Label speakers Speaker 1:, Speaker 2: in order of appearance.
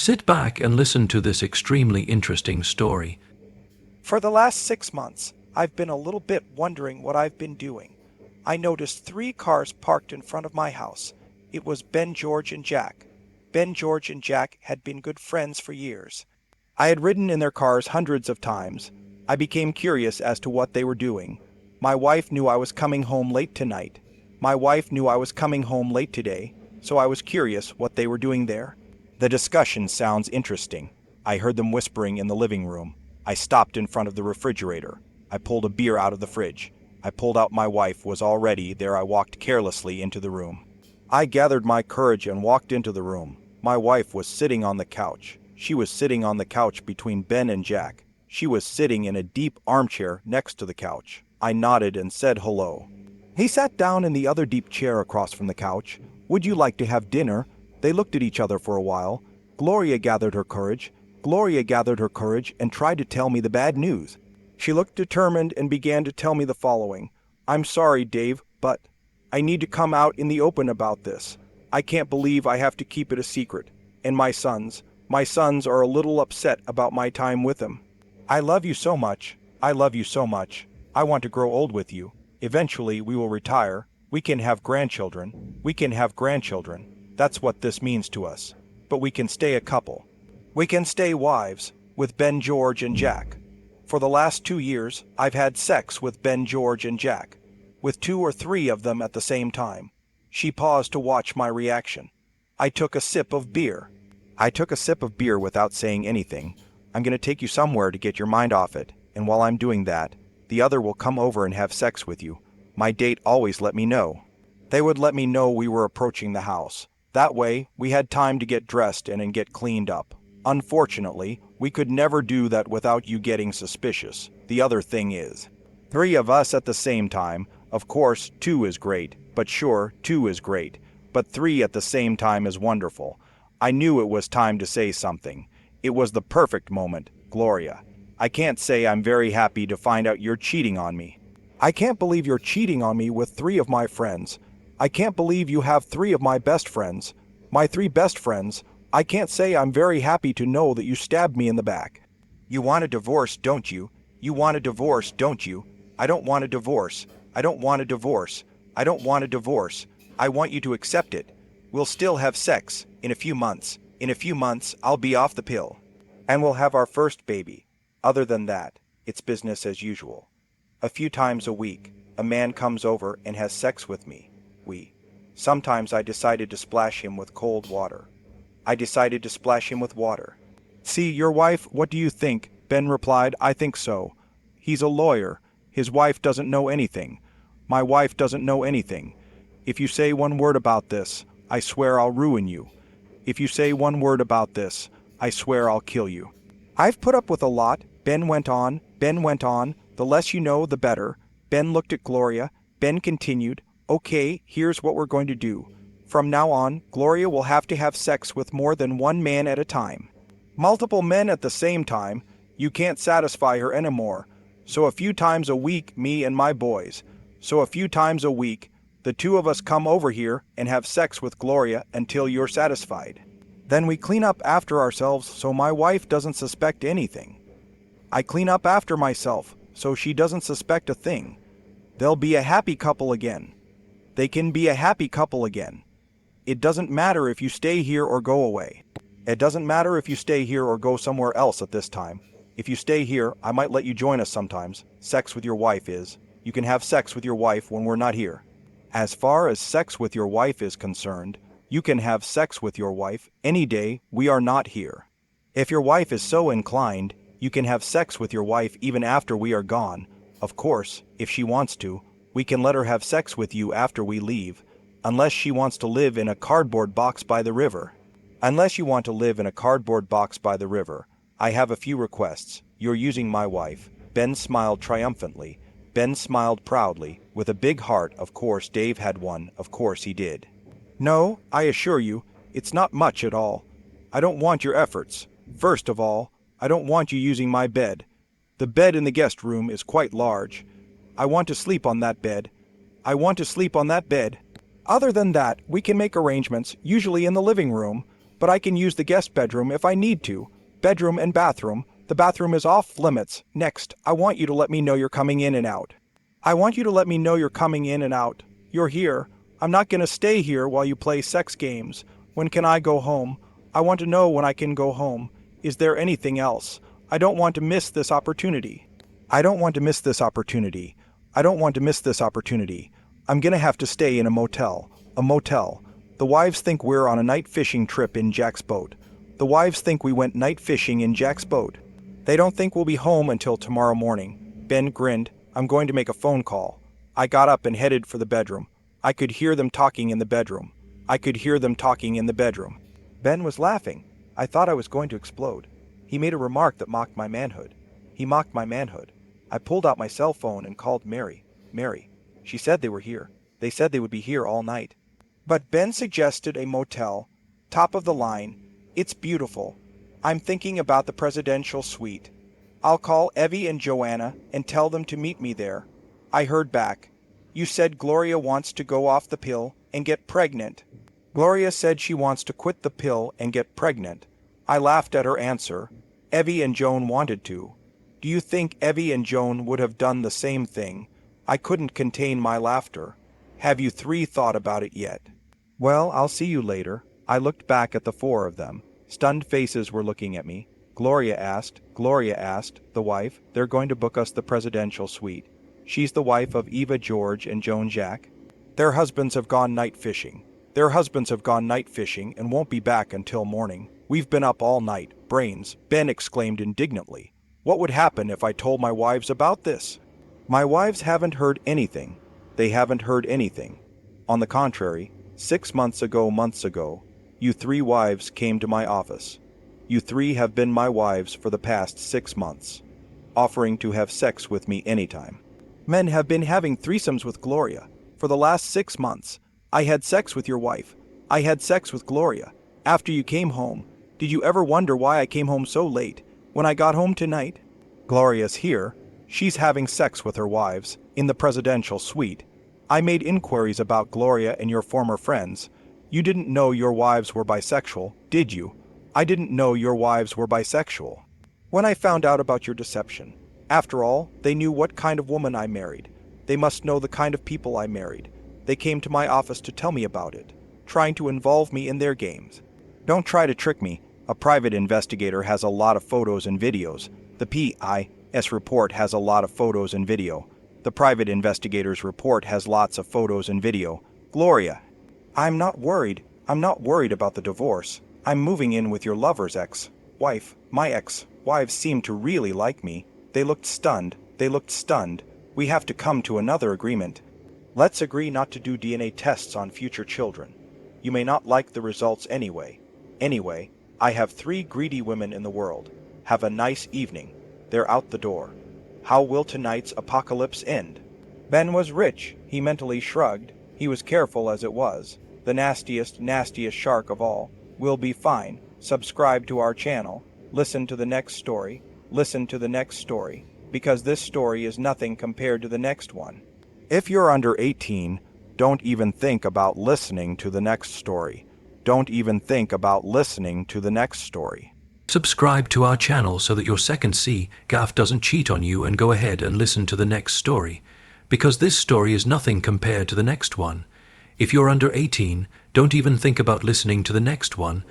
Speaker 1: Sit back and listen to this extremely interesting story.
Speaker 2: For the last 6 months, I've been a little bit wondering what I've been doing. I noticed 3 cars parked in front of my house. It was Ben, George, and Jack. Ben, George, and Jack had been good friends for years. I had ridden in their cars hundreds of times. I became curious as to what they were doing. My wife knew I was coming home late tonight. My wife knew I was coming home late today, so I was curious what they were doing there. The discussion sounds interesting. I heard them whispering in the living room. I stopped in front of the refrigerator. I pulled a beer out of the fridge. I pulled out my wife was already there. I walked carelessly into the room. I gathered my courage and walked into the room. My wife was sitting on the couch. She was sitting on the couch between Ben and Jack. She was sitting in a deep armchair next to the couch. I nodded and said hello. He sat down in the other deep chair across from the couch. Would you like to have dinner? They looked at each other for a while. Gloria gathered her courage. Gloria gathered her courage and tried to tell me the bad news. She looked determined and began to tell me the following. I'm sorry, Dave, but I need to come out in the open about this. I can't believe I have to keep it a secret. And my sons are a little upset about my time with them. I love you so much. I love you so much. I want to grow old with you. Eventually we will retire. We can have grandchildren. We can have grandchildren. That's what this means to us. But we can stay a couple. We can stay wives with Ben, George, and Jack. For the last 2 years, I've had sex with Ben, George, and Jack, with 2 or 3 of them at the same time. She paused to watch my reaction. I took a sip of beer. I took a sip of beer without saying anything. I'm going to take you somewhere to get your mind off it, and while I'm doing that, the other will come over and have sex with you. My date always let me know. They would let me know we were approaching the house. That way, we had time to get dressed and get cleaned up. Unfortunately, we could never do that without you getting suspicious. The other thing is, 3 of us at the same time. Of course, 2 is great, but sure, 2 is great. But 3 at the same time is wonderful. I knew it was time to say something. It was the perfect moment, Gloria. I can't say I'm very happy to find out you're cheating on me. I can't believe you're cheating on me with 3 of my friends. I can't believe you have 3 of my best friends. My 3 best friends. I can't say I'm very happy to know that you stabbed me in the back. You want a divorce, don't you? You want a divorce, don't you? I don't want a divorce. I don't want a divorce. I don't want a divorce. I want you to accept it. We'll still have sex in a few months. In a few months, I'll be off the pill. And we'll have our first baby. Other than that, it's business as usual. A few times a week, a man comes over and has sex with me. Sometimes I decided to splash him with cold water. I decided to splash him with water. See, your wife, what do you think? Ben replied, I think so. He's a lawyer. His wife doesn't know anything. My wife doesn't know anything. If you say one word about this, I swear I'll ruin you. If you say one word about this, I swear I'll kill you. I've put up with a lot, Ben went on. Ben went on. The less you know, the better. Ben looked at Gloria. Ben continued, okay, here's what we're going to do. From now on, Gloria will have to have sex with more than 1 man at a time. Multiple men at the same time. You can't satisfy her anymore. So a few times a week, me and my boys. So a few times a week, the 2 of us come over here and have sex with Gloria until you're satisfied. Then we clean up after ourselves so my wife doesn't suspect anything. I clean up after myself so she doesn't suspect a thing. They'll be a happy couple again. They can be a happy couple again. It doesn't matter if you stay here or go away. It doesn't matter if you stay here or go somewhere else at this time. If you stay here, I might let you join us sometimes. Sex with your wife is. You can have sex with your wife when we're not here. As far as sex with your wife is concerned, you can have sex with your wife any day we are not here. If your wife is so inclined, you can have sex with your wife even after we are gone. Of course, if she wants to, we can let her have sex with you after we leave. Unless she wants to live in a cardboard box by the river. Unless you want to live in a cardboard box by the river, I have a few requests. You're using my wife. Ben smiled triumphantly. Ben smiled proudly, with a big heart. Of course Dave had one, of course he did. No, I assure you, it's not much at all. I don't want your efforts. First of all, I don't want you using my bed. The bed in the guest room is quite large. I want to sleep on that bed. I want to sleep on that bed. Other than that, we can make arrangements, usually in the living room, but I can use the guest bedroom if I need to. Bedroom and bathroom. The bathroom is off limits. Next, I want you to let me know you're coming in and out. I want you to let me know you're coming in and out. You're here. I'm not gonna stay here while you play sex games. When can I go home? I want to know when I can go home. Is there anything else? I don't want to miss this opportunity. I don't want to miss this opportunity. I don't want to miss this opportunity. I'm gonna have to stay in a motel. A motel. The wives think we're on a night fishing trip in Jack's boat. The wives think we went night fishing in Jack's boat. They don't think we'll be home until tomorrow morning. Ben grinned. I'm going to make a phone call. I got up and headed for the bedroom. I could hear them talking in the bedroom. I could hear them talking in the bedroom. Ben was laughing. I thought I was going to explode. He made a remark that mocked my manhood. He mocked my manhood. I pulled out my cell phone and called Mary. Mary. She said they were here. They said they would be here all night. But Ben suggested a motel. Top of the line. It's beautiful. I'm thinking about the presidential suite. I'll call Evie and Joanna and tell them to meet me there. I heard back. You said Gloria wants to go off the pill and get pregnant. Gloria said she wants to quit the pill and get pregnant. I laughed at her answer. Evie and Joan wanted to. Do you think Evie and Joan would have done the same thing? I couldn't contain my laughter. Have you three thought about it yet? Well, I'll see you later. I looked back at the four of them. Stunned faces were looking at me. Gloria asked, the wife, they're going to book us the presidential suite. She's the wife of Eva George and Joan Jack. Their husbands have gone night fishing. Their husbands have gone night fishing and won't be back until morning. We've been up all night. Brains, Ben exclaimed indignantly. What would happen if I told my wives about this? My wives haven't heard anything. They haven't heard anything. On the contrary, 6 months ago, you three wives came to my office. You three have been my wives for the past 6 months, offering to have sex with me anytime. Men have been having threesomes with Gloria. For the last 6 months, I had sex with your wife. I had sex with Gloria. After you came home, did you ever wonder why I came home so late? When I got home tonight, Gloria's here. She's having sex with her wives in the presidential suite. I made inquiries about Gloria and your former friends. You didn't know your wives were bisexual, did you? I didn't know your wives were bisexual. When I found out about your deception, after all, they knew what kind of woman I married. They must know the kind of people I married. They came to my office to tell me about it, trying to involve me in their games. Don't try to trick me. A private investigator has a lot of photos and videos. The PIS report has a lot of photos and video. The private investigator's report has lots of photos and video. Gloria, I'm not worried. I'm not worried about the divorce. I'm moving in with your lover's ex-wife. My ex-wives seem to really like me. They looked stunned. They looked stunned. We have to come to another agreement. Let's agree not to do DNA tests on future children. You may not like the results anyway. Anyway, I have 3 greedy women in the world. Have a nice evening. They're out the door. How will tonight's apocalypse end? Ben was rich. He mentally shrugged. He was careful as it was. The nastiest shark of all. We'll be fine. Subscribe to our channel. Listen to the next story. Listen to the next story. Because this story is nothing compared to the next one. If you're under 18, don't even think about listening to the next story. Don't even think about listening to the next story.
Speaker 1: Subscribe to our channel so that your second C gaff doesn't cheat on you, and go ahead and listen to the next story. Because this story is nothing compared to the next one. If you're under 18, don't even think about listening to the next one.